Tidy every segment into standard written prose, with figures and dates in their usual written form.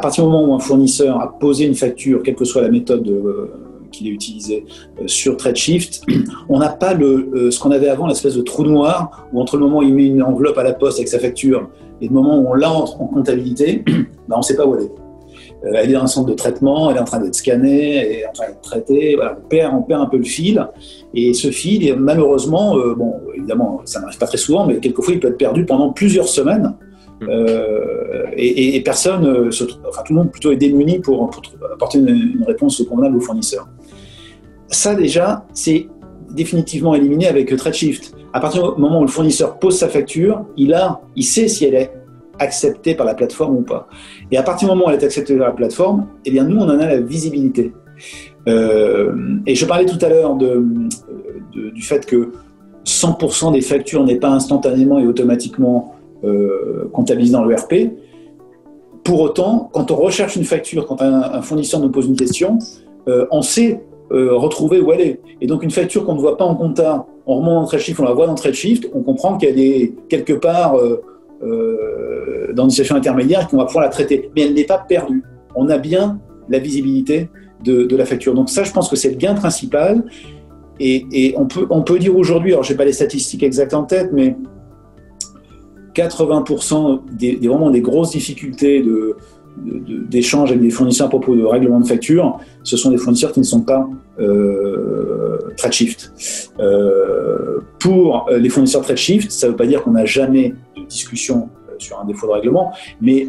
partir du moment où un fournisseur a posé une facture, quelle que soit la méthode qu'il ait utilisée sur TradeShift, on n'a pas ce qu'on avait avant, l'espèce de trou noir, où entre le moment où il met une enveloppe à la poste avec sa facture et le moment où on l'entre en comptabilité, on ne sait pas où elle est. Elle est dans un centre de traitement, elle est en train d'être scannée, elle est en train d'être traitée, voilà, on perd un peu le fil. Et ce fil, malheureusement, évidemment, ça n'arrive pas très souvent, mais quelquefois il peut être perdu pendant plusieurs semaines. Et personne, tout le monde plutôt est démuni pour apporter une réponse convenable au fournisseur. Ça déjà, c'est définitivement éliminé avec TradeShift. À partir du moment où le fournisseur pose sa facture, il sait si elle est acceptée par la plateforme ou pas. Et à partir du moment où elle est acceptée par la plateforme, eh bien nous on en a la visibilité. Et je parlais tout à l'heure du fait que 100% des factures n'est pas instantanément et automatiquement comptabilisées dans l'ERP. Pour autant, quand on recherche une facture, quand un fournisseur nous pose une question, on sait retrouver où elle est. Et donc une facture qu'on ne voit pas en compta, on remonte dans TradeShift, on la voit dans TradeShift, on comprend qu'elle est quelque part dans une situation intermédiaire et qu'on va pouvoir la traiter. Mais elle n'est pas perdue. On a bien la visibilité de la facture. Donc ça, je pense que c'est le gain principal. Et on peut dire aujourd'hui, alors je n'ai pas les statistiques exactes en tête, mais 80% vraiment des grosses difficultés d'échange avec des fournisseurs à propos de règlement de facture, ce sont des fournisseurs qui ne sont pas TradeShift. Pour les fournisseurs TradeShift, ça ne veut pas dire qu'on n'a jamais de discussion sur un défaut de règlement, mais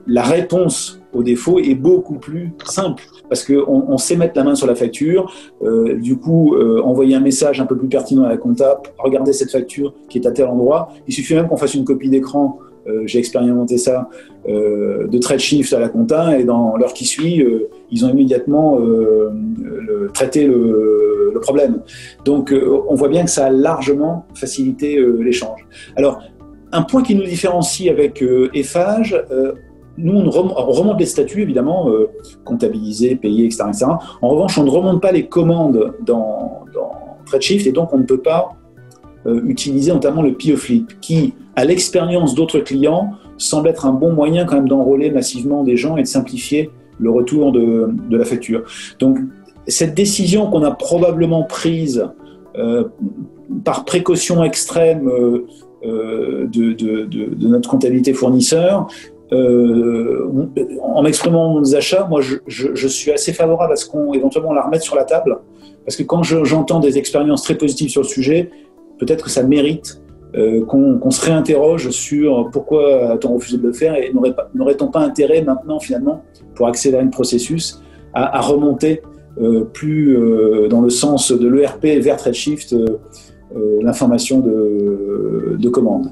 la réponse au défaut est beaucoup plus simple, parce qu'on sait mettre la main sur la facture, envoyer un message un peu plus pertinent à la compta, regardez cette facture qui est à tel endroit, il suffit même qu'on fasse une copie d'écran, j'ai expérimenté ça, de TradeShift à la compta, et dans l'heure qui suit, ils ont immédiatement traité le problème. Donc on voit bien que ça a largement facilité l'échange. Alors, un point qui nous différencie avec Eiffage, nous on remonte les statuts évidemment, comptabilisés, payés, etc., etc. En revanche, on ne remonte pas les commandes dans TradeShift, et donc on ne peut pas utiliser notamment le PO-Flip, qui, à l'expérience d'autres clients, semble être un bon moyen quand même d'enrôler massivement des gens et de simplifier le retour de la facture. Donc cette décision qu'on a probablement prise par précaution extrême de notre comptabilité fournisseur, en m'exprimant dans nos achats, moi je suis assez favorable à ce qu'on éventuellement la remette sur la table, parce que quand j'entends des expériences très positives sur le sujet, peut-être que ça mérite qu'on se réinterroge sur pourquoi a-t-on refusé de le faire, et n'aurait-on pas intérêt maintenant finalement, pour accélérer le processus, à remonter plus dans le sens de l'ERP vers TradeShift l'information de commande.